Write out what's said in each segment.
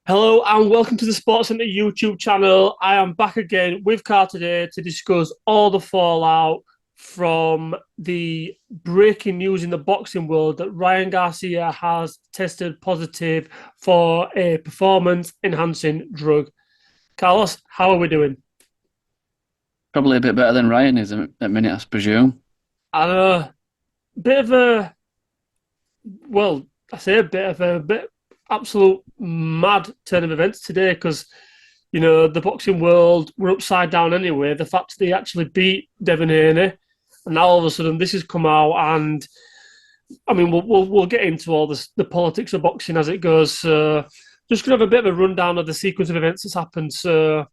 Hello and welcome to the Sports Center YouTube channel. I am back again with Carl today to discuss all the fallout from the breaking news in the boxing world that Ryan Garcia has tested positive for a performance enhancing drug. Carlos, how are we doing? Probably a bit better than Ryan is at the minute, I presume. And a bit of a, well, I say a bit of a bit absolute mad turn of events today because the boxing world were upside down anyway. The fact that they actually beat Devin Haney, and now all of a sudden this has come out, and I mean we'll get into all the politics of boxing as it goes. So just gonna have a bit of a rundown of the sequence of events that's happened. So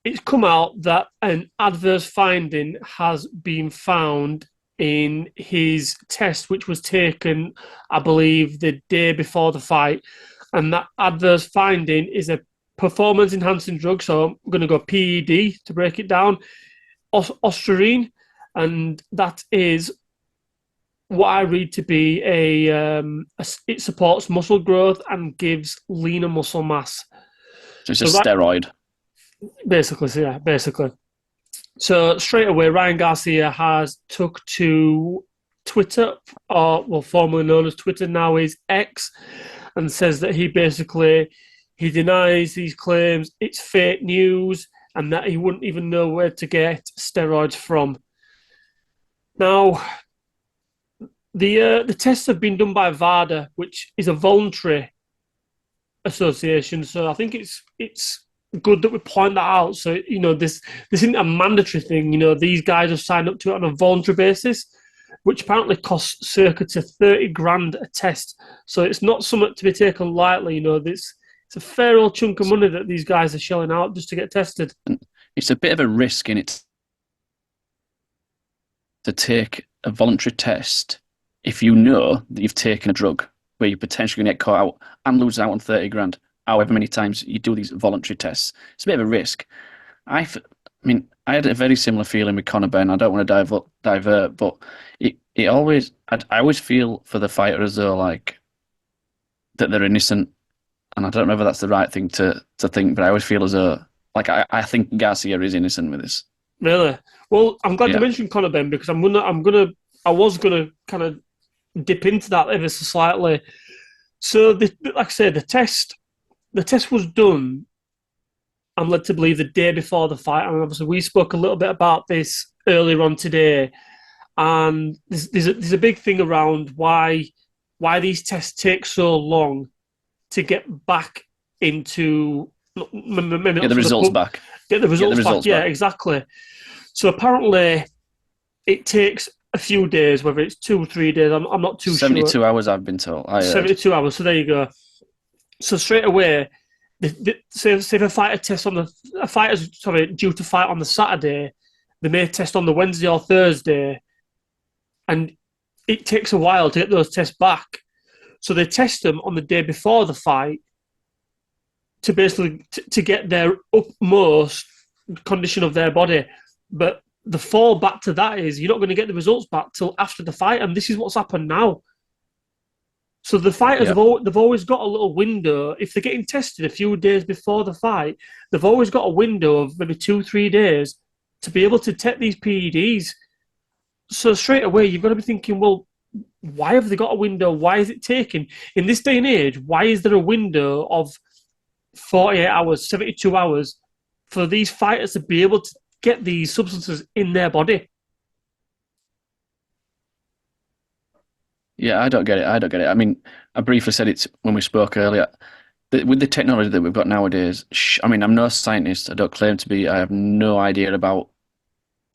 it's come out that an adverse finding has been found in his test, which was taken, I believe, the day before the fight, and that adverse finding is a performance enhancing drug. So I'm going to go PED to break it down, ostarine, and that is what I read to be it supports muscle growth and gives leaner muscle mass. So it's a So that steroid. basically, so yeah, basically. So straight away, Ryan Garcia has took to Twitter, or well, formerly known as Twitter, now is X, and says that he denies these claims. It's fake news, and that he wouldn't even know where to get steroids from. Now, the tests have been done by VADA, which is a voluntary association. So I think it's good that we point that out. So this isn't a mandatory thing. These guys have signed up to it on a voluntary basis, which apparently costs circa to 30 grand a test. So it's not something to be taken lightly. It's a fair old chunk of money that these guys are shelling out just to get tested. And it's a bit of a risk in it to take a voluntary test if you know that you've taken a drug where you're potentially going to get caught out and lose out on 30 grand, however many times you do these voluntary tests. It's a bit of a risk. I had a very similar feeling with Conor Ben. I don't want to divert, but I always feel for the fighter as though like that they're innocent, and I don't know whether that's the right thing to think, but I always feel as though like I think Garcia is innocent with this. Really? Well, I'm glad you Yeah, mentioned Conor Ben because I was gonna kind of dip into that ever so slightly. So, like I said, the test was done. I'm led to believe the day before the fight, and obviously we spoke a little bit about this earlier on today. And there's a big thing around why these tests take so long to get back into maybe get not the to the results pub, back. get the Get the results back. results Yeah, back. exactly. So apparently it takes a few days, whether it's 2 or 3 days. I'm not too sure. 72 hours, I've been told. I heard. 72 hours. So there you go. So straight away, say if a fighter's due to fight on the Saturday, they may test on the Wednesday or Thursday, and it takes a while to get those tests back. So they test them on the day before the fight to basically to get their utmost condition of their body. But the fallback to that is you're not going to get the results back till after the fight, and this is what's happened now. So the fighters Yeah, they've always got a little window. If they're getting tested a few days before the fight, they've always got a window of maybe 2 3 days to be able to take these PEDs. So straight away you've got to be thinking, well, why have they got a window? Why is it taking in this day and age? Why is there a window of 48 hours, 72 hours for these fighters to be able to get these substances in their body? yeah, I don't get it. I don't get it. I mean, I briefly said it when we spoke earlier. With the technology that we've got nowadays, I mean, I'm no scientist. I don't claim to be. I have no idea about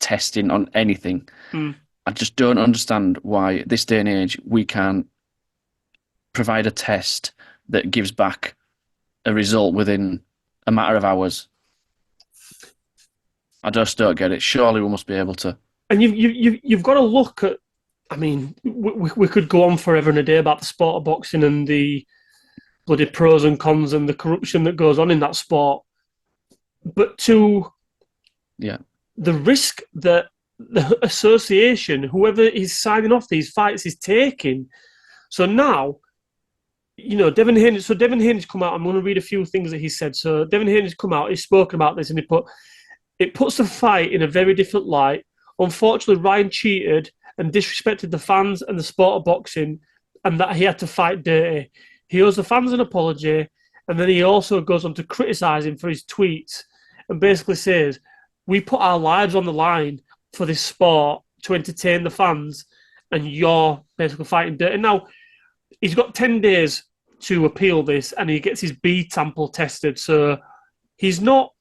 testing on anything. Mm. I just don't understand why, at this day and age, we can't provide a test that gives back a result within a matter of hours. I just don't get it. Surely we must be able to. And you've got to look at. I mean, we could go on forever and a day about the sport of boxing and the bloody pros and cons and the corruption that goes on in that sport. But to Yeah, the risk that the association, whoever is signing off these fights, is taking. So now Devin Haney. So Devin Haney's come out. I'm going to read a few things that he said. So Devin Haney's come out. He's spoken about this, and it puts the fight in a very different light. Unfortunately, Ryan cheated and disrespected the fans and the sport of boxing, and that he had to fight dirty. He owes the fans an apology, and then he also goes on to criticise him for his tweets and basically says, "We put our lives on the line for this sport to entertain the fans, and you're basically fighting dirty." Now, he's got 10 days to appeal this, and he gets his B sample tested, so he's not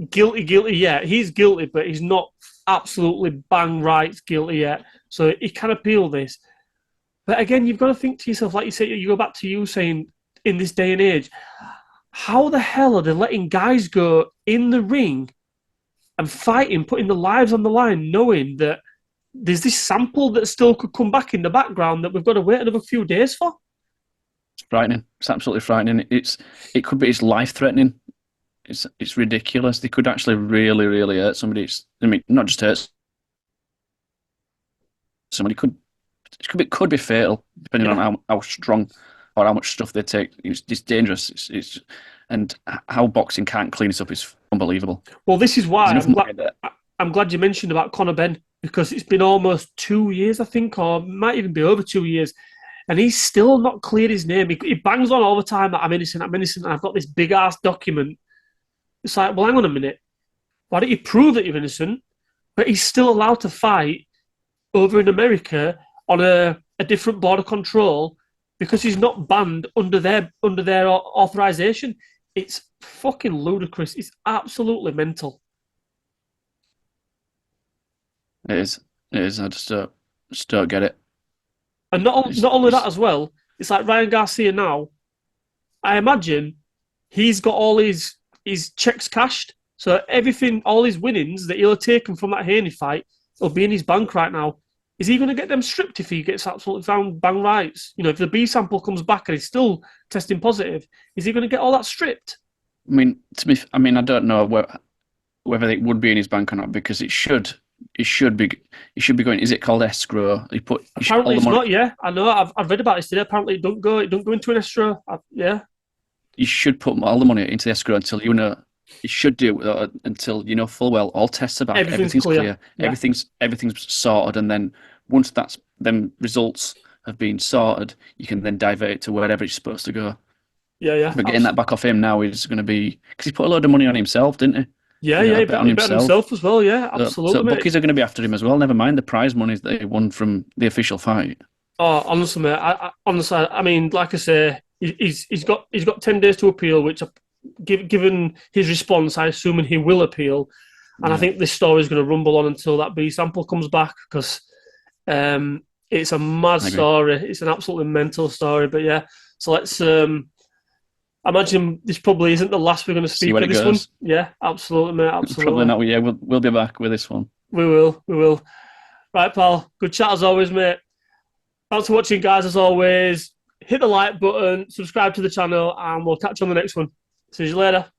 guilty yet. He's guilty, but he's not absolutely bang right guilty yet. So he can appeal this. But again, you've got to think to yourself, like you say, you go back to you saying, in this day and age, how the hell are they letting guys go in the ring and fighting, putting their lives on the line, knowing that there's this sample that still could come back in the background that we've got to wait another few days for? It's frightening. It's absolutely frightening. It could be life threatening. It's ridiculous. They could actually really, really hurt somebody. Not just hurt somebody. It could be fatal, depending on how strong or how much stuff they take. It's dangerous. And how boxing can't clean this up is unbelievable. Well, this is why I'm glad you mentioned about Conor Benn, because it's been almost 2 years, I think, or might even be over 2 years, and he's still not cleared his name. He bangs on all the time that I'm innocent, and I've got this big-ass document. It's like, well, hang on a minute. Why don't you prove that you're innocent? But he's still allowed to fight over in America on a different border control because he's not banned under their authorization. It's fucking ludicrous. It's absolutely mental. It is. I just don't get it. And not only that as well, it's like Ryan Garcia now. I imagine he's got all his checks cashed. So everything, all his winnings that he'll have taken from that Haney fight will be in his bank right now. Is he going to get them stripped if he gets absolutely found bang rights? If the B sample comes back and he's still testing positive, is he going to get all that stripped? I don't know whether it would be in his bank or not, because it should be going. Is it called escrow? Apparently it's not. Yeah, I know. I've read about this today. Apparently it don't go into an escrow. Yeah. You should put all the money into the escrow until you know. You should do it until you know full well all tests are back, everything's clear. Yeah. Everything's sorted, and then once them results have been sorted, you can then divert it to wherever it's supposed to go. Yeah. But getting that back off him now is going to be, because he put a load of money on himself, didn't he? Yeah, he bet on himself as well. Yeah, absolutely. So bookies are going to be after him as well. Never mind the prize monies that he won from the official fight. Oh, honestly, mate. I mean, like I say, he's got 10 days to appeal, which, given his response, I assume he will appeal. And I think this story is going to rumble on until that B sample comes back, because it's a mad story. It's an absolutely mental story. But yeah, so let's. I imagine this probably isn't the last we're going to speak of this one. Yeah, absolutely, mate. Absolutely. Probably not. Yeah, we'll be back with this one. We will. Right, pal. Good chat as always, mate. Thanks for watching, guys. As always, hit the like button, subscribe to the channel, and we'll catch you on the next one. See you later.